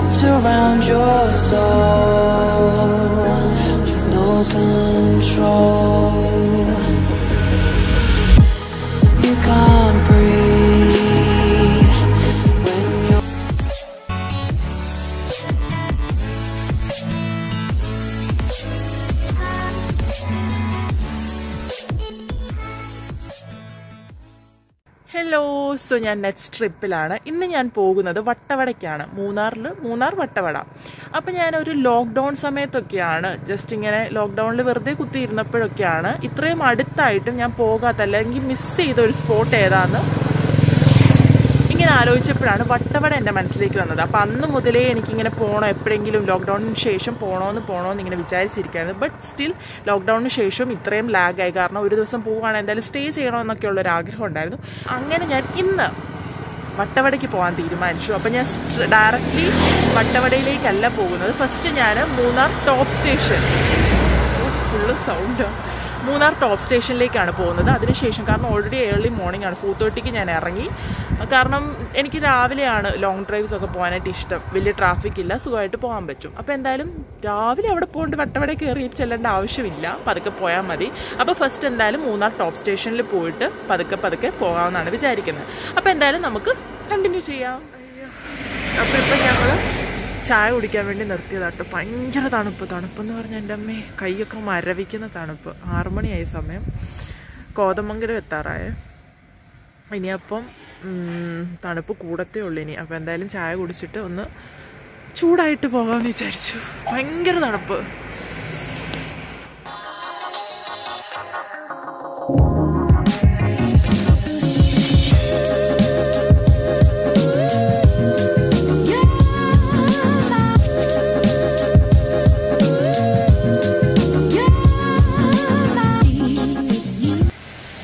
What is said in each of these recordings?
wrapped around your soul with no control. You can't breathe when you're hello, so ഞാൻ next ട്രിപ്പിലാണ്. ഇന്ന് ഞാൻ പോകുന്നത് വട്ടവടയ്ക്കാണ്. മൂന്നാർ വട്ടവട. അപ്പോൾ ഞാനൊരു ലോക്ക്ഡൗൺ സമയത്തൊക്കെയാണ് ജസ്റ്റ് ഇങ്ങനെ ലോക്ക്ഡൗണിൽ വെറുതെ കുത്തിയിരുന്നപ്പോഴൊക്കെയാണ് ഇത്രയും അടുത്തായിട്ടും ഞാൻ പോകാത്ത അല്ലെങ്കിൽ മിസ് ചെയ്ത ഒരു സ്പോട്ട് ഏതാന്ന് ഇങ്ങനെ ആലോചിച്ചപ്പോഴാണ് വട്ടവട എൻ്റെ മനസ്സിലേക്ക് വന്നത്. അപ്പോൾ അന്ന് മുതലേ എനിക്കിങ്ങനെ പോകണം, എപ്പോഴെങ്കിലും ലോക്ക്ഡൗണിന് ശേഷം പോകണമെന്ന് ഇങ്ങനെ വിചാരിച്ചിരിക്കുകയായിരുന്നു. ബട്ട് സ്റ്റിൽ ലോക്ക്ഡൗണിന് ശേഷം ഇത്രയും ലാഗായി. കാരണം ഒരു ദിവസം പോവുകയാണെങ്കിൽ എന്തായാലും സ്റ്റേ ചെയ്യണമെന്നൊക്കെയുള്ളൊരു ആഗ്രഹം ഉണ്ടായിരുന്നു. അങ്ങനെ ഞാൻ ഇന്ന് വട്ടവടയ്ക്ക് പോകാൻ തീരുമാനിച്ചു. അപ്പോൾ ഞാൻ ഡയറക്റ്റ്ലി വട്ടവടയിലേക്കല്ല പോകുന്നത്. ഫസ്റ്റ് ഞാൻ Munnar top station, full sound, Munnar top സ്റ്റേഷനിലേക്കാണ് പോകുന്നത്. അതിനുശേഷം കാരണം ഓൾറെഡി ഏർലി മോർണിംഗ് ആണ്, 4:30 ഞാൻ ഇറങ്ങി. കാരണം എനിക്ക് രാവിലെയാണ് ലോങ് ഡ്രൈവ്സ് ഒക്കെ പോകാനായിട്ട് ഇഷ്ടം. വലിയ ട്രാഫിക് ഇല്ല, സുഖമായിട്ട് പോകാൻ പറ്റും. അപ്പോൾ എന്തായാലും രാവിലെ അവിടെ പോയിട്ട് വട്ടവട കയറി ചെല്ലേണ്ട ആവശ്യമില്ല, പതുക്കെ പോയാൽ മതി. അപ്പോൾ ഫസ്റ്റ് എന്തായാലും മൂന്നാർ ടോപ്പ് സ്റ്റേഷനിൽ പോയിട്ട് പതുക്കെ പോകാമെന്നാണ് വിചാരിക്കുന്നത്. അപ്പോൾ എന്തായാലും നമുക്ക് കണ്ടിന്യൂ ചെയ്യാം. അപ്പോൾ ഇപ്പം ഞങ്ങൾ ചായ കുടിക്കാൻ വേണ്ടി നിർത്തിയതാട്ടോ. ഭയങ്കര തണുപ്പെന്ന് പറഞ്ഞാൽ എൻ്റെ അമ്മേ കൈയൊക്കെ മരവിക്കുന്ന തണുപ്പ്. 6 മണിയായി സമയം. കോതമംഗലം എത്താറായേ. ഇനിയപ്പം തണുപ്പ് കൂടത്തേ ഉള്ളൂ ഇനി. അപ്പോൾ എന്തായാലും ചായ കുടിച്ചിട്ട് ഒന്ന് ചൂടായിട്ട് പോകാമെന്ന് വിചാരിച്ചു. ഭയങ്കര തണുപ്പ്.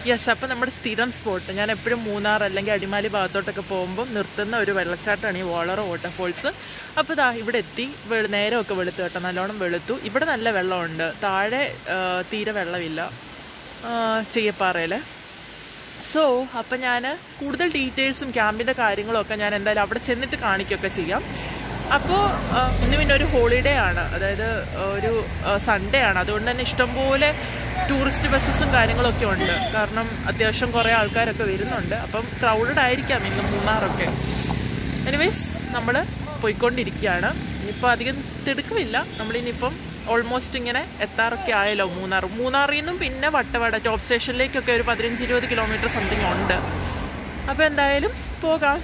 യെസ്, അപ്പോൾ നമ്മുടെ സ്ഥിരം സ്പോട്ട്, ഞാൻ എപ്പോഴും മൂന്നാർ അല്ലെങ്കിൽ അടിമാലി ഭാഗത്തോട്ടൊക്കെ പോകുമ്പോൾ നിർത്തുന്ന ഒരു വെള്ളച്ചാട്ടമാണ് ഈ വോളറ വാട്ടർഫോൾസ്. അപ്പോൾ ഇതാ ഇവിടെ എത്തി. നേരമൊക്കെ വെളുത്തു കേട്ടോ, നല്ലോണം വെളുത്തു. ഇവിടെ നല്ല വെള്ളമുണ്ട്, താഴെ തീരെ വെള്ളമില്ല ചെയ്യപ്പാറയിൽ. സോ അപ്പം ഞാൻ കൂടുതൽ ഡീറ്റെയിൽസും ക്യാമ്പിൻ്റെ കാര്യങ്ങളൊക്കെ ഞാൻ എന്തായാലും അവിടെ ചെന്നിട്ട് കാണിക്കുകയൊക്കെ ചെയ്യാം. അപ്പോൾ ഇന്ന് പിന്നെ ഒരു ഹോളിഡേ ആണ്, അതായത് ഒരു സൺഡേ ആണ്. അതുകൊണ്ട് തന്നെ ഇഷ്ടംപോലെ ടൂറിസ്റ്റ് ബസ്സസും കാര്യങ്ങളൊക്കെ ഉണ്ട്. കാരണം അത്യാവശ്യം കുറേ ആൾക്കാരൊക്കെ വരുന്നുണ്ട്. അപ്പം ക്രൗഡഡ് ആയിരിക്കാം ഇന്ന് മൂന്നാറൊക്കെ. എനിവേസ് നമ്മൾ പോയിക്കൊണ്ടിരിക്കുകയാണ്. ഇനിയിപ്പോൾ അധികം തിടുക്കമില്ല. നമ്മളിനിയിപ്പം ഓൾമോസ്റ്റ് ഇങ്ങനെ എത്താറൊക്കെ ആയല്ലോ മൂന്നാറിൽ നിന്നും പിന്നെ വട്ടവട ടോപ്പ് സ്റ്റേഷനിലേക്കൊക്കെ ഒരു 15-20 കിലോമീറ്റർ സംതിങ് ഉണ്ട്. അപ്പോൾ എന്തായാലും പോകാം.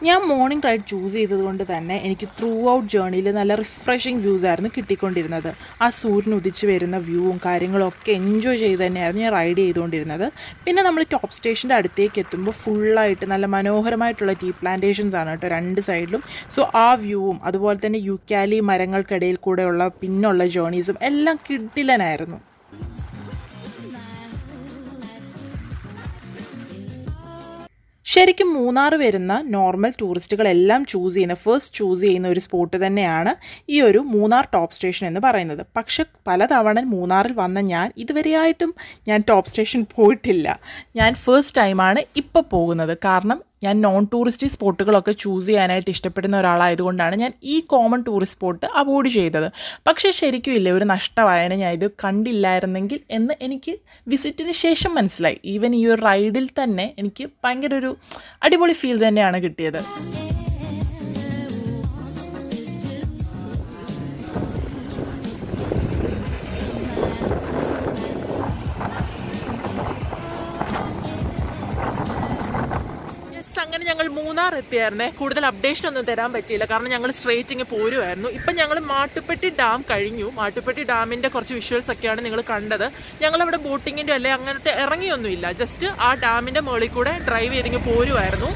ഞാൻ മോർണിംഗ് റൈഡ് ചൂസ് ചെയ്തത് കൊണ്ട് തന്നെ എനിക്ക് ത്രൂ ഔട്ട് ജേർണിയിൽ നല്ല റിഫ്രഷിങ് വ്യൂസ് ആയിരുന്നു കിട്ടിക്കൊണ്ടിരുന്നത്. ആ സൂര്യൻ ഉദിച്ച് വരുന്ന വ്യൂവും കാര്യങ്ങളൊക്കെ എൻജോയ് ചെയ്ത് തന്നെയായിരുന്നു ഞാൻ റൈഡ് ചെയ്തുകൊണ്ടിരുന്നത്. പിന്നെ നമ്മൾ ടോപ്പ് സ്റ്റേഷൻ്റെ അടുത്തേക്ക് എത്തുമ്പോൾ ഫുള്ളായിട്ട് നല്ല മനോഹരമായിട്ടുള്ള ടീ പ്ലാന്റേഷൻസ് ആണ് കേട്ടോ 2 സൈഡിലും. സോ ആ വ്യൂവും അതുപോലെ തന്നെ യുക്കാലി മരങ്ങൾക്കിടയിൽ കൂടെയുള്ള പിന്നുള്ള ജേർണീസും എല്ലാം കിടിലനായിരുന്നു. ശരിക്കും മൂന്നാർ വരുന്ന നോർമൽ ടൂറിസ്റ്റുകളെല്ലാം ഫസ്റ്റ് ചൂസ് ചെയ്യുന്ന ഒരു സ്പോട്ട് തന്നെയാണ് ഈ ഒരു മൂന്നാർ ടോപ്പ് സ്റ്റേഷൻ എന്ന് പറയുന്നത്. പക്ഷെ പലതവണ മൂന്നാറിൽ വന്ന ഇതുവരെയായിട്ടും ഞാൻ ടോപ്പ് സ്റ്റേഷൻ പോയിട്ടില്ല. ഞാൻ ഫസ്റ്റ് ടൈമാണ് ഇപ്പോൾ പോകുന്നത്. കാരണം ഞാൻ നോൺ ടൂറിസ്റ്റ് സ്പോട്ടുകളൊക്കെ ചൂസ് ചെയ്യാനായിട്ട് ഇഷ്ടപ്പെടുന്ന ഒരാളായതുകൊണ്ടാണ് ഞാൻ ഈ കോമൺ ടൂറിസ്റ്റ് സ്പോട്ട് അവോയ്ഡ് ചെയ്തത്. പക്ഷേ ശരിക്കും ഇല്ലേ, ഒരു നഷ്ടമായതിനെ ഞാൻ ഇത് കണ്ടില്ലായിരുന്നെങ്കിൽ എന്ന് എനിക്ക് വിസിറ്റിന് ശേഷം മനസ്സിലായി. ഈവൻ ഈ ഒരു റൈഡിൽ തന്നെ എനിക്ക് ഭയങ്കര ഒരു അടിപൊളി ഫീൽ തന്നെയാണ് കിട്ടിയത്. അങ്ങനെ ഞങ്ങൾ മൂന്നാർ എത്തിയായിരുന്നേ. കൂടുതൽ അപ്ഡേഷൻ ഒന്നും തരാൻ പറ്റിയില്ല, കാരണം ഞങ്ങൾ സ്ട്രേറ്റ് ഇങ്ങ് പോരുമായിരുന്നു. ഇപ്പം ഞങ്ങൾ മാട്ടുപ്പെട്ടി ഡാം കഴിഞ്ഞു. മാട്ടുപ്പെട്ടി ഡാമിൻ്റെ കുറച്ച് വിഷ്വൽസ് ഒക്കെയാണ് നിങ്ങൾ കണ്ടത്. ഞങ്ങളവിടെ ബോട്ടിങ്ങിൻ്റെ അല്ലെ അങ്ങനത്തെ ഇറങ്ങിയൊന്നുമില്ല, ജസ്റ്റ് ആ ഡാമിൻ്റെ മുകളിൽ കൂടെ ഡ്രൈവ് ചെയ്തിങ്ങ് പോരുമായിരുന്നു.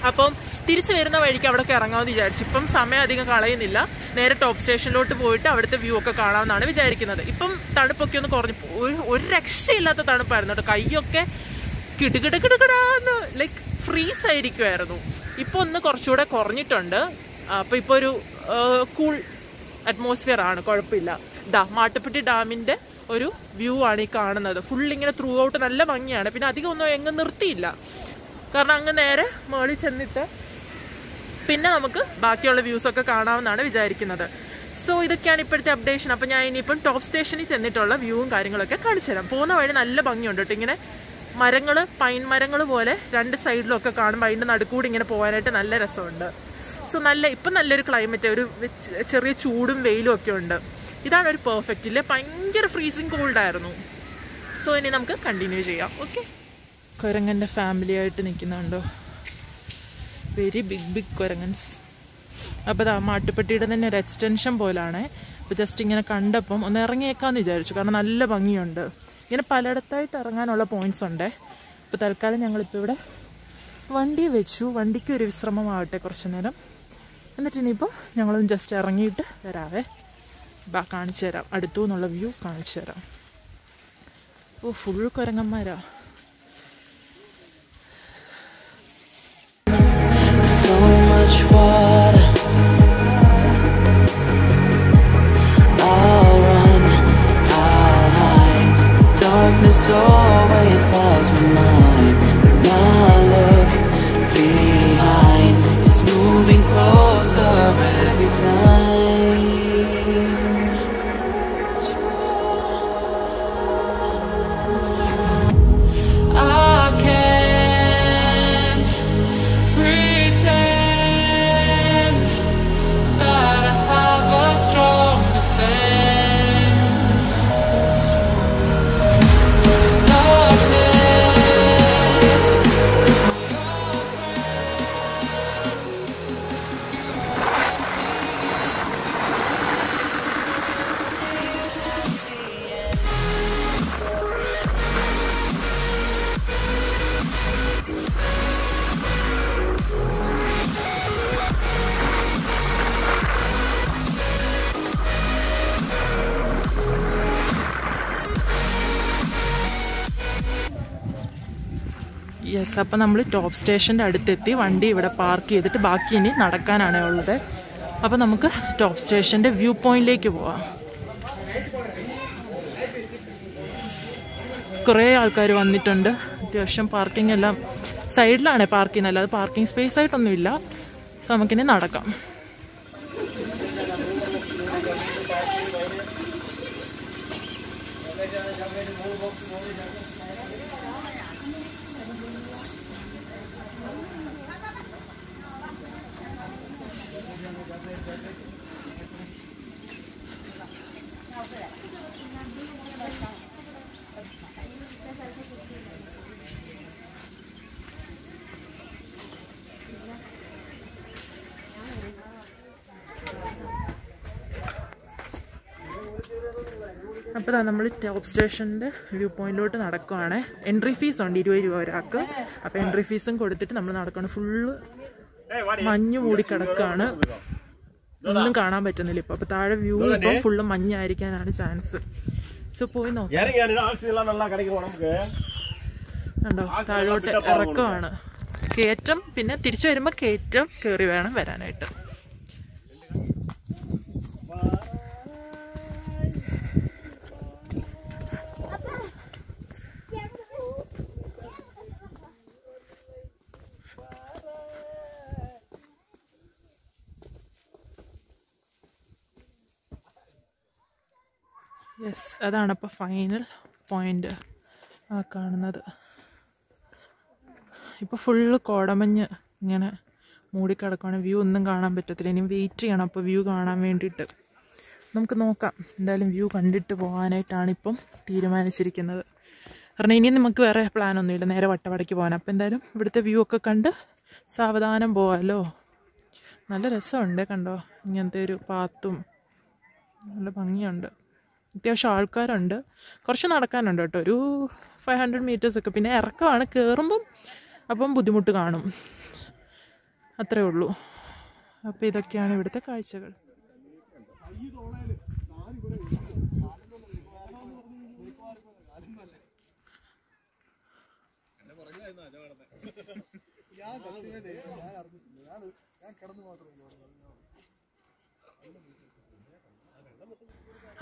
അപ്പം തിരിച്ചു വരുന്ന വഴിക്ക് അവിടെയൊക്കെ ഇറങ്ങാമെന്ന് വിചാരിച്ചു. ഇപ്പം സമയം അധികം കളയുന്നില്ല, നേരെ ടോപ്പ് സ്റ്റേഷനിലോട്ട് പോയിട്ട് അവിടുത്തെ വ്യൂ ഒക്കെ കാണാമെന്നാണ് വിചാരിക്കുന്നത്. ഇപ്പം തണുപ്പൊക്കെ ഒന്ന് കുറഞ്ഞു, ഒരു രക്ഷയില്ലാത്ത തണുപ്പായിരുന്നു കേട്ടോ. കൈയൊക്കെ കിടുകിടകിടകിടാന്ന് ലൈക്ക് ഫ്രീസ് ആയിരിക്കുമായിരുന്നു. ഇപ്പോൾ ഒന്ന് കുറച്ചുകൂടെ കുറഞ്ഞിട്ടുണ്ട്. അപ്പോൾ ഇപ്പോൾ ഒരു കൂൾ അറ്റ്മോസ്ഫിയർ ആണ്, കുഴപ്പമില്ല. മാട്ടുപ്പെട്ടി ഡാമിൻ്റെ ഒരു വ്യൂ ആണ് ഈ കാണുന്നത്. ഫുൾ ഇങ്ങനെ ത്രൂ ഔട്ട് നല്ല ഭംഗിയാണ്. പിന്നെ അധികം ഒന്നും എങ്ങും നിർത്തിയില്ല, കാരണം അങ്ങ് നേരെ മേളിൽ ചെന്നിട്ട് പിന്നെ നമുക്ക് ബാക്കിയുള്ള വ്യൂസൊക്കെ കാണാമെന്നാണ് വിചാരിക്കുന്നത്. സോ ഇതൊക്കെയാണ് ഇപ്പോഴത്തെ അപ്ഡേഷൻ. അപ്പോൾ ഞാൻ ഇനിയിപ്പം ടോപ്പ് സ്റ്റേഷനിൽ ചെന്നിട്ടുള്ള വ്യൂവും കാര്യങ്ങളൊക്കെ കാണിച്ചു തരാം. പോകുന്ന വഴി നല്ല ഭംഗിയുണ്ട് കേട്ടോ. ഇങ്ങനെ മരങ്ങൾ, പൈൻ മരങ്ങൾ പോലെ രണ്ട് സൈഡിലൊക്കെ കാണുമ്പോൾ അതിൻ്റെ നടുക്കൂടി ഇങ്ങനെ പോകാനായിട്ട് നല്ല രസമുണ്ട്. സോ ഇപ്പം നല്ലൊരു ക്ലൈമറ്റ്, ഒരു ചെറിയ ചൂടും വെയിലും ഒക്കെ ഉണ്ട്. ഇതാണ് ഒരു പെർഫെക്റ്റ്. ഇല്ലേ, ഭയങ്കര ഫ്രീസിങ് കോൾഡായിരുന്നു. സോ ഇനി നമുക്ക് കണ്ടിന്യൂ ചെയ്യാം. ഓക്കെ, കുരങ്ങൻ്റെ ഫാമിലി ആയിട്ട് നിൽക്കുന്നുണ്ടോ, വെരി ബിഗ് കുരങ്ങൻസ്. അപ്പോൾ മാട്ടുപ്പെട്ടിയുടെ തന്നെ ഒരു എക്സ്റ്റൻഷൻ പോലാണ്. അപ്പോൾ ജസ്റ്റ് ഇങ്ങനെ കണ്ടപ്പം ഒന്ന് ഇറങ്ങിയേക്കാമെന്ന് വിചാരിച്ചു, കാരണം നല്ല ഭംഗിയുണ്ട്. ഇങ്ങനെ പലയിടത്തായിട്ട് ഇറങ്ങാനുള്ള പോയിന്റ്സ് ഉണ്ട്. അപ്പോൾ തൽക്കാലം ഞങ്ങളിപ്പോൾ ഇവിടെ വണ്ടി വെച്ചു. വണ്ടിക്ക് ഒരു വിശ്രമമാവട്ടെ കുറച്ച് നേരം. എന്നിട്ട് ഇനിയിപ്പോൾ ഞങ്ങളൊന്ന് ജസ്റ്റ് ഇറങ്ങിയിട്ട് വരാവേ. കാണിച്ചു തരാം, അടുത്തു നിന്നുള്ള വ്യൂ കാണിച്ചു തരാം. ഓ, full കുരങ്ങന്മാരാ. So much water, I'll run, I'll hide. Darkness always clouds my mind. When I look behind, it's moving closer every time. I can't pretend that I have a strong defense. 'Cause darkness, yes, അപ്പം നമ്മൾ top സ്റ്റേഷൻ്റെ അടുത്തെത്തി. വണ്ടി ഇവിടെ park ചെയ്തിട്ട് ബാക്കി ഇനി നടക്കാനാണ് ഉള്ളത്. അപ്പോൾ നമുക്ക് ടോപ്പ് സ്റ്റേഷൻ്റെ വ്യൂ പോയിന്റിലേക്ക് പോവാം. കുറേ ആൾക്കാർ വന്നിട്ടുണ്ട്. അത്യാവശ്യം പാർക്കിംഗ് എല്ലാം സൈഡിലാണ് പാർക്ക് ചെയ്യുന്നത്, അല്ലാതെ പാർക്കിംഗ് സ്പേസ് ആയിട്ടൊന്നുമില്ല. സോ നമുക്കിനി നടക്കാം. അപ്പോൾ നമ്മൾ ടോപ്പ് സ്റ്റേഷൻ്റെ വ്യൂ പോയിന്റിലോട്ട് നടക്കുവാണ്. എൻട്രി ഫീസ് ഉണ്ട് 20 രൂപ ഒരാൾക്ക്. അപ്പോൾ എൻട്രി ഫീസും കൊടുത്തിട്ട് നമ്മൾ നടക്കണം. ഫുള്ള് മഞ്ഞ് മൂടി കിടക്കാണ്, ഒന്നും കാണാൻ പറ്റുന്നില്ല ഇപ്പോൾ. അപ്പോൾ താഴെ വ്യൂ ഇപ്പോൾ ഫുള്ള് മഞ്ഞായിരിക്കാനാണ് ചാൻസ്. സോ പോയി നോക്കാം. കണ്ടോ, താഴോട്ട് ഇറക്കമാണ്, കയറ്റം. പിന്നെ തിരിച്ചു വരുമ്പോൾ കയറ്റം കയറി വേണം വരാനായിട്ട്. യെസ്, അതാണ് അപ്പോൾ ഫൈനൽ പോയിന്റ് ആ കാണുന്നത്. ഇപ്പോൾ ഫുള്ള് കോടമഞ്ഞ് ഇങ്ങനെ മൂടിക്കിടക്കുകയാണ്. വ്യൂ ഒന്നും കാണാൻ പറ്റത്തില്ല. ഇനി വെയിറ്റ് ചെയ്യണം അപ്പോൾ വ്യൂ കാണാൻ വേണ്ടിയിട്ട്. നമുക്ക് നോക്കാം. എന്തായാലും വ്യൂ കണ്ടിട്ട് പോകാനായിട്ടാണ് ഇപ്പം തീരുമാനിച്ചിരിക്കുന്നത്. കാരണം ഇനി നമുക്ക് വേറെ പ്ലാനൊന്നുമില്ല, നേരെ വട്ടവടയ്ക്ക് പോകാൻ. അപ്പോൾ എന്തായാലും ഇവിടുത്തെ വ്യൂ ഒക്കെ കണ്ട് സാവധാനം പോകാമല്ലോ. നല്ല രസമുണ്ട്, കണ്ടോ, ഇങ്ങനത്തെ ഒരു പാത്തും നല്ല ഭംഗിയുണ്ട്. അത്യാവശ്യം ആൾക്കാരുണ്ട്. കുറച്ച് നടക്കാനുണ്ട് കേട്ടോ, ഒരു 500 മീറ്റേഴ്സൊക്കെ. പിന്നെ ഇറക്കമാണ്, കയറുമ്പം അപ്പം ബുദ്ധിമുട്ട് കാണും, അത്രേ ഉള്ളൂ. അപ്പോൾ ഇതൊക്കെയാണ് ഇവിടുത്തെ കാഴ്ചകൾ.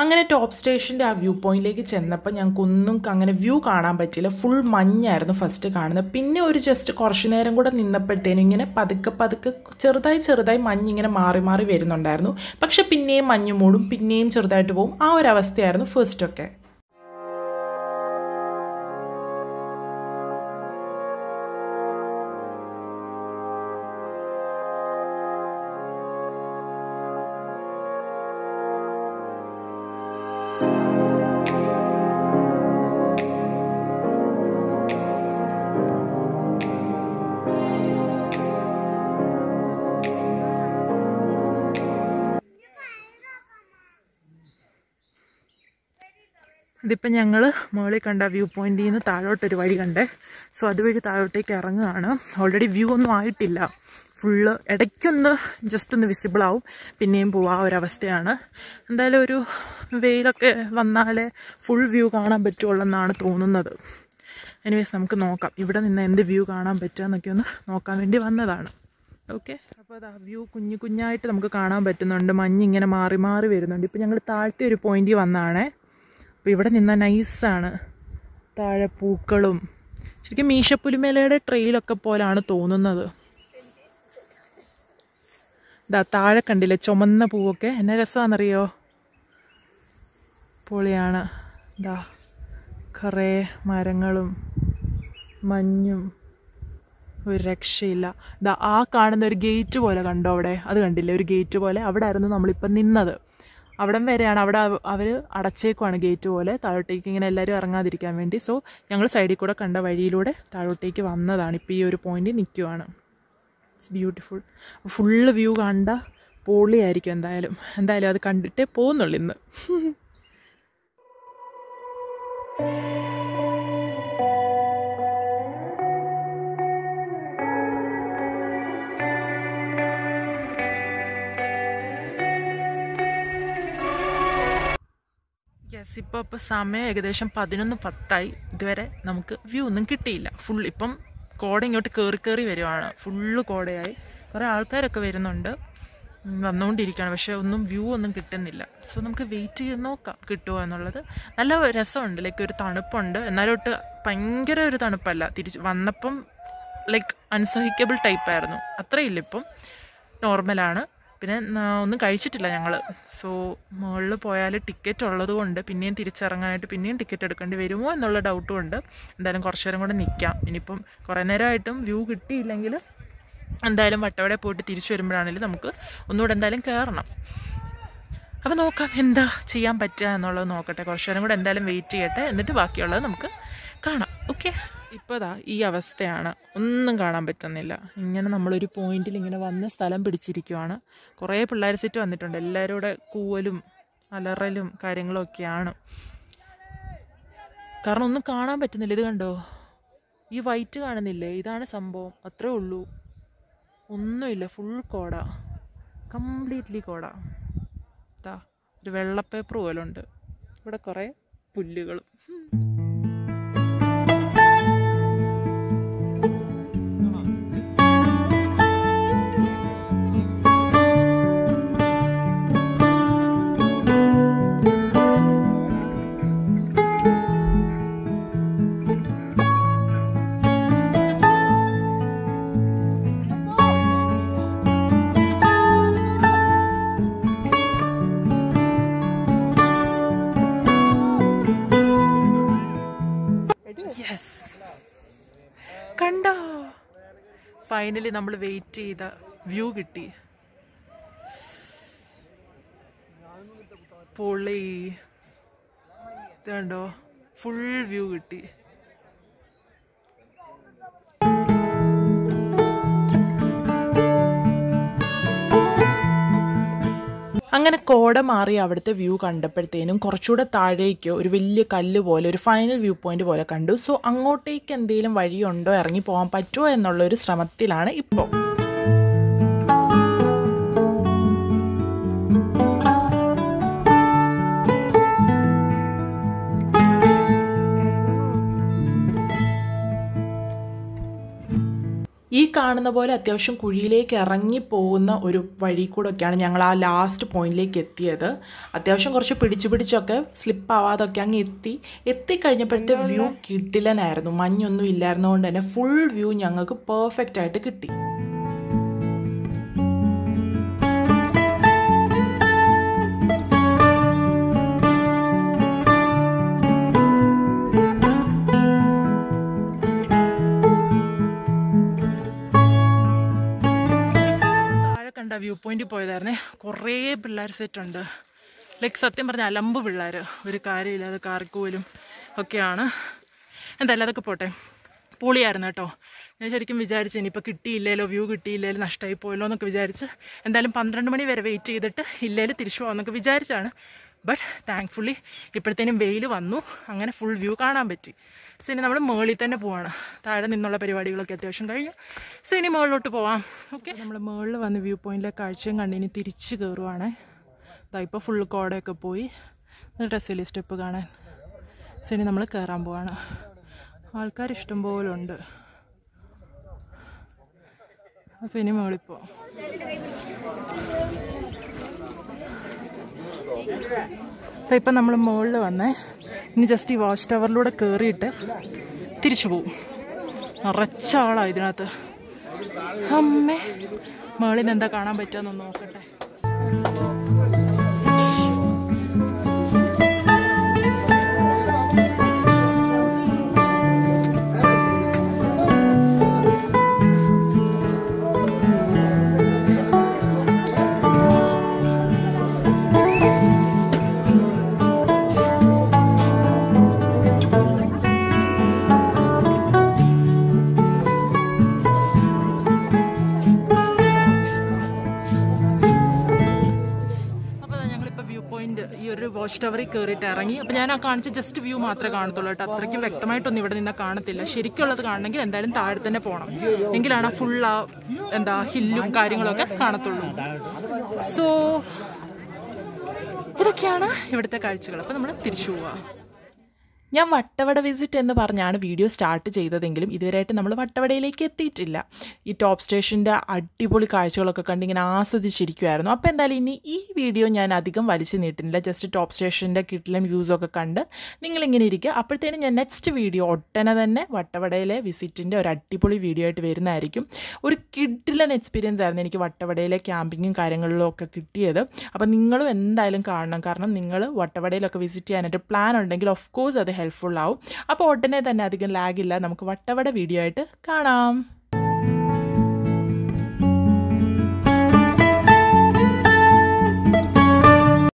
അങ്ങനെ ടോപ്പ് സ്റ്റേഷൻ്റെ ആ വ്യൂ പോയിന്റിലേക്ക് ചെന്നപ്പോൾ ഞങ്ങൾക്കൊന്നും അങ്ങനെ വ്യൂ കാണാൻ പറ്റില്ല. ഫുൾ മഞ്ഞായിരുന്നു ഫസ്റ്റ് കാണുന്നത്. പിന്നെ ഒരു ജസ്റ്റ് കുറച്ച് നേരം കൂടെ നിന്നപ്പോഴത്തേനും ഇങ്ങനെ പതുക്കെ പതുക്കെ ചെറുതായി മഞ്ഞിങ്ങനെ മാറി മാറി വരുന്നുണ്ടായിരുന്നു. പക്ഷെ പിന്നെയും മഞ്ഞ് മൂടും, പിന്നെയും ചെറുതായിട്ട് പോകും. ആ ഒരു അവസ്ഥയായിരുന്നു ഫസ്റ്റൊക്കെ. ഇതിപ്പോൾ ഞങ്ങൾ മുകളിൽ കണ്ട വ്യൂ പോയിന്റിൽ നിന്ന് താഴോട്ടൊരു വഴി കണ്ടേ. സോ അതുവഴി താഴോട്ടേക്ക് ഇറങ്ങുകയാണ്. ഓൾറെഡി വ്യൂ ഒന്നും ആയിട്ടില്ല. ഫുള്ള് ഇടയ്ക്കൊന്ന് ജസ്റ്റ് ഒന്ന് വിസിബിൾ ആവും, പിന്നെയും പോവാ ഒരവസ്ഥയാണ്. എന്തായാലും ഒരു വെയിലൊക്കെ വന്നാലേ ഫുൾ വ്യൂ കാണാൻ പറ്റുള്ളൂ എന്നാണ് തോന്നുന്നത്. എനിവേസ് നമുക്ക് നോക്കാം ഇവിടെ നിന്ന് എന്ത് വ്യൂ കാണാൻ പറ്റുക എന്നൊക്കെ ഒന്ന് നോക്കാൻ വേണ്ടി വന്നതാണ്. ഓക്കെ, അപ്പോൾ അതാ വ്യൂ കുഞ്ഞായിട്ട് നമുക്ക് കാണാൻ പറ്റുന്നുണ്ട്. മഞ്ഞിങ്ങനെ മാറി മാറി വരുന്നുണ്ട്. ഇപ്പോൾ ഞങ്ങൾ താഴത്തെ ഒരു പോയിന്റിൽ വന്നതാണേ. അപ്പോൾ ഇവിടെ നിന്നാൽ നൈസാണ്. താഴെ പൂക്കളും ശരിക്കും മീശപ്പുലിമലയുടെ ട്രെയിലൊക്കെ പോലാണ് തോന്നുന്നത്. ഇതാ താഴെ കണ്ടില്ലേ ചുമന്ന പൂവൊക്കെ, എന്നെ രസമാണെന്നറിയോ? പൊളിയാണ്. ഇതാ കുറേ മരങ്ങളും മഞ്ഞും, ഒരു രക്ഷയില്ല. ഇതാ ആ കാണുന്ന ഒരു ഗേറ്റ് പോലെ കണ്ടോ അവിടെ? അത് കണ്ടില്ലേ ഒരു ഗേറ്റ് പോലെ? അവിടെ ആയിരുന്നു നമ്മളിപ്പം നിന്നത്. അവിടം വരെയാണ്. അവിടെ അവർ അടച്ചേക്കുവാണ് ഗേറ്റ് പോലെ, താഴോട്ടേക്ക് ഇങ്ങനെ എല്ലാവരും ഇറങ്ങാതിരിക്കാൻ വേണ്ടി. സോ ഞങ്ങൾ സൈഡിൽ കൂടെ കണ്ട വഴിയിലൂടെ താഴോട്ടേക്ക് വന്നതാണ്. ഇപ്പോൾ ഈ ഒരു പോയിന്റിൽ നിൽക്കുവാണ്. It's beautiful. ഫുള്ള് വ്യൂ കണ്ട പൊളിയായിരിക്കും. എന്തായാലും അത് കണ്ടിട്ടേ പോകുന്നുള്ളൂ ഇന്ന്. ഇപ്പോൾ സമയം ഏകദേശം 11:10. ഇതുവരെ നമുക്ക് വ്യൂ ഒന്നും കിട്ടിയില്ല. ഫുൾ ഇപ്പം കോട ഇങ്ങോട്ട് കയറി വരുവാണ്. ഫുള്ള് കോടയായി. കുറേ ആൾക്കാരൊക്കെ വരുന്നുണ്ട്, വന്നുകൊണ്ടിരിക്കുകയാണ്. പക്ഷേ ഒന്നും വ്യൂ ഒന്നും കിട്ടുന്നില്ല. സോ നമുക്ക് വെയിറ്റ് ചെയ്ത് നോക്കാം കിട്ടുമോ എന്നുള്ളത്. നല്ല രസമുണ്ട്. ലൈക്ക് ഒരു തണുപ്പുണ്ട്, എന്നാലോട്ട് ഭയങ്കര ഒരു തണുപ്പല്ല. തിരിച്ച് വന്നപ്പം ലൈക്ക് അൺസഹിക്കബിൾ ടൈപ്പായിരുന്നു. അത്രയില്ല, ഇപ്പം നോർമലാണ്. പിന്നെ ഒന്നും കഴിച്ചിട്ടില്ല ഞങ്ങൾ. സോ മുകളിൽ പോയാൽ ടിക്കറ്റ് ഉള്ളത് കൊണ്ട് പിന്നെയും തിരിച്ചിറങ്ങാനായിട്ട് പിന്നെയും ടിക്കറ്റ് എടുക്കേണ്ടി വരുമോ എന്നുള്ള ഡൗട്ടും ഉണ്ട്. എന്തായാലും കുറച്ച് നേരം കൂടെ നിൽക്കാം. ഇനിയിപ്പം കുറേ നേരമായിട്ടും വ്യൂ കിട്ടിയില്ലെങ്കിൽ എന്തായാലും വട്ടവട പോയിട്ട് തിരിച്ചു വരുമ്പോഴാണെങ്കിലും നമുക്ക് ഒന്നുകൂടെ എന്തായാലും കയറണം. അപ്പോൾ നോക്കാം എന്താ ചെയ്യാൻ പറ്റുക എന്നുള്ളത് നോക്കട്ടെ. കുറച്ച് നേരം കൂടെ എന്തായാലും വെയിറ്റ് ചെയ്യട്ടെ, എന്നിട്ട് ബാക്കിയുള്ളത് നമുക്ക് കാണാം. ഓക്കെ, ഇപ്പോൾ ദാ ഈ അവസ്ഥയാണ്. ഒന്നും കാണാൻ പറ്റുന്നില്ല. ഇങ്ങനെ നമ്മളൊരു പോയിന്റിൽ ഇങ്ങനെ വന്ന് സ്ഥലം പിടിച്ചിരിക്കുവാണ്. കുറേ പിള്ളേർ സെറ്റ് വന്നിട്ടുണ്ട്. എല്ലാവരും കൂടെ കൂവലും അലറലും കാര്യങ്ങളും ഒക്കെയാണ്. കാരണം ഒന്നും കാണാൻ പറ്റുന്നില്ല. ഇത് കണ്ടോ, ഈ വൈറ്റ് കാണുന്നില്ലേ? ഇതാണ് സംഭവം. അത്രേ ഉള്ളൂ, ഒന്നുമില്ല. ഫുൾ കോട, കംപ്ലീറ്റ്ലി കോട. ഒരു വെള്ളപ്പേപ്പർ പോലെ ഉണ്ട്. ഇവിടെ കുറേ പുല്ലുകളും. കണ്ടോ, ഫൈനലി നമ്മൾ വെയിറ്റ് ചെയ്ത വ്യൂ കിട്ടി. പൊളി. ഇത് കണ്ടോ, ഫുൾ വ്യൂ കിട്ടി. അങ്ങനെ കോട മാറി അവിടുത്തെ വ്യൂ കണ്ടപ്പോഴത്തേനും കുറച്ചുകൂടെ താഴേക്ക് ഒരു വലിയ കല്ല് പോലെ ഒരു ഫൈനൽ വ്യൂ പോയിന്റ് പോലെ കണ്ടു. സോ അങ്ങോട്ടേക്ക് എന്തെങ്കിലും വഴിയുണ്ടോ, ഇറങ്ങി പോകാൻ പറ്റുമോ എന്നുള്ളൊരു ശ്രമത്തിലാണ് ഇപ്പോൾ. ഈ കാണുന്ന പോലെ അത്യാവശ്യം കുഴിയിലേക്ക് ഇറങ്ങി പോകുന്ന ഒരു വഴി കൂടെയൊക്കെയാണ് ഞങ്ങൾ ആ ലാസ്റ്റ് പോയിന്റിലേക്ക് എത്തിയത്. അത്യാവശ്യം കുറച്ച് പിടിച്ചൊക്കെ സ്ലിപ്പ് ആവാതൊക്കെ അങ്ങ് എത്തിക്കഴിഞ്ഞപ്പോഴത്തെ വ്യൂ കിടിലനായിരുന്നു. മഞ്ഞൊന്നും ഇല്ലായിരുന്നതുകൊണ്ട് തന്നെ ഫുൾ വ്യൂ ഞങ്ങൾക്ക് പെർഫെക്റ്റ് ആയിട്ട് കിട്ടി. വ്യൂ പോയിന്റിൽ പോയതായിരുന്നേ. കുറേ പിള്ളേർ സെറ്റുണ്ട്. ലൈക്ക് സത്യം പറഞ്ഞാൽ അലമ്പ് പിള്ളേർ, ഒരു കാര്യമില്ലാതെ കാറിക്കോലും ഒക്കെയാണ്. എന്തായാലും അതൊക്കെ പോട്ടെ, പൊളിയായിരുന്നു കേട്ടോ. ഞാൻ ശരിക്കും വിചാരിച്ചു ഇനിയിപ്പോൾ കിട്ടിയില്ലല്ലോ, വ്യൂ കിട്ടിയില്ലല്ലോ, നഷ്ടമായി പോയല്ലോ എന്നൊക്കെ വിചാരിച്ച് എന്തായാലും 12 മണി വരെ വെയിറ്റ് ചെയ്തിട്ട് ഇല്ലേലും തിരിച്ചു പോകാമെന്നൊക്കെ വിചാരിച്ചാണ്. ബട്ട് താങ്ക്ഫുള്ളി ഇപ്പോഴത്തേനും വെയിൽ വന്നു, അങ്ങനെ ഫുൾ വ്യൂ കാണാൻ പറ്റി. സോ ഇനി നമ്മൾ മുകളിൽ തന്നെ പോവാണ്. താഴെ നിന്നുള്ള പരിപാടികളൊക്കെ അത്യാവശ്യം കഴിഞ്ഞു. സോ ഇനി മുകളിലോട്ട് പോവാം. ഓക്കെ, നമ്മൾ മുകളിൽ വന്ന് വ്യൂ പോയിന്റിലെ കാഴ്ചയും കണ്ടിനി തിരിച്ച് കയറുവാണ്. ഇതാ ഇപ്പോൾ ഫുൾ കോടയൊക്കെ പോയി, ഡ്രസ്സിലെ സ്റ്റെപ്പ് കാണാൻ. സോ ഇനി നമ്മൾ കയറാൻ പോവാണ്. ആൾക്കാർ ഇഷ്ടം പോലെ ഉണ്ട്. അപ്പോൾ ഇനി മുകളിൽ പോവാം. ഇപ്പം നമ്മൾ മുകളിൽ വന്നേ. ഇനി ജസ്റ്റ് ഈ വാച്ച് ടവറിലൂടെ കയറിയിട്ട് തിരിച്ചു പോവും. നിറച്ച ആളാണ് ഇതിനകത്ത്. അമ്മേ, മുകളിൽ നിന്ന് എന്താ കാണാൻ പറ്റുമെന്നൊന്ന് നോക്കട്ടെ. വാച്ച് ടവറിൽ കയറിയിട്ട് ഇറങ്ങി. അപ്പോൾ ഞാൻ ആ കാണിച്ച ജസ്റ്റ് വ്യൂ മാത്രമേ കാണത്തുള്ളൂ കേട്ടോ. അത്രയ്ക്കും വ്യക്തമായിട്ടൊന്നും ഇവിടെ നിന്നാൽ കാണത്തില്ല. ശരിക്കുള്ളത് കാണണമെങ്കിൽ എന്തായാലും താഴെ തന്നെ പോകണം, എങ്കിലാണ് ഫുൾ ആ ഹില്ലും കാര്യങ്ങളൊക്കെ കാണത്തുള്ളൂ. സോ ഇതൊക്കെയാണ് ഇവിടുത്തെ കാഴ്ചകൾ. അപ്പോൾ നമ്മൾ തിരിച്ചു പോവാം. ഞാൻ വട്ടവട വിസിറ്റ് എന്ന് പറഞ്ഞാണ് വീഡിയോ സ്റ്റാർട്ട് ചെയ്തതെങ്കിലും ഇതുവരെയായിട്ട് നമ്മൾ വട്ടവടയിലേക്ക് എത്തിയിട്ടില്ല. ഈ ടോപ്പ് സ്റ്റേഷൻ്റെ അടിപൊളി കാഴ്ചകളൊക്കെ കണ്ട് ഇങ്ങനെ ആസ്വദിച്ചിരിക്കുമായിരുന്നു. അപ്പോൾ എന്തായാലും ഇനി ഈ വീഡിയോ ഞാൻ അധികം വലിച്ചു നീട്ടുന്നില്ല. ജസ്റ്റ് ടോപ്പ് സ്റ്റേഷൻ്റെ കിട്ടിലൻ വ്യൂസൊക്കെ കണ്ട് നിങ്ങളിങ്ങനെ ഇരിക്കുക. അപ്പോഴത്തേനും ഞാൻ നെക്സ്റ്റ് വീഡിയോ ഒട്ടനെ തന്നെ വട്ടവടയിലെ വിസിറ്റിൻ്റെ ഒരു അടിപൊളി വീഡിയോ ആയിട്ട് വരുന്നതായിരിക്കും. ഒരു കിടിലൻ എക്സ്പീരിയൻസ് ആയിരുന്നു എനിക്ക് വട്ടവടയിലെ ക്യാമ്പിങ്ങും കാര്യങ്ങളിലും ഒക്കെ കിട്ടിയത്. അപ്പോൾ നിങ്ങളും എന്തായാലും കാണണം. കാരണം നിങ്ങൾ വട്ടവടയിലൊക്കെ വിസിറ്റ് ചെയ്യാനായിട്ട് പ്ലാൻ ഉണ്ടെങ്കിൽ ഓഫ് കോഴ്സ് അത് ഹെൽപ്ഫുൾ ആവും. അപ്പോൾ ഉടനെ തന്നെ അധികം ലാഗില്ല, നമുക്ക് വട്ടവട വീഡിയോ ആയിട്ട് കാണാം.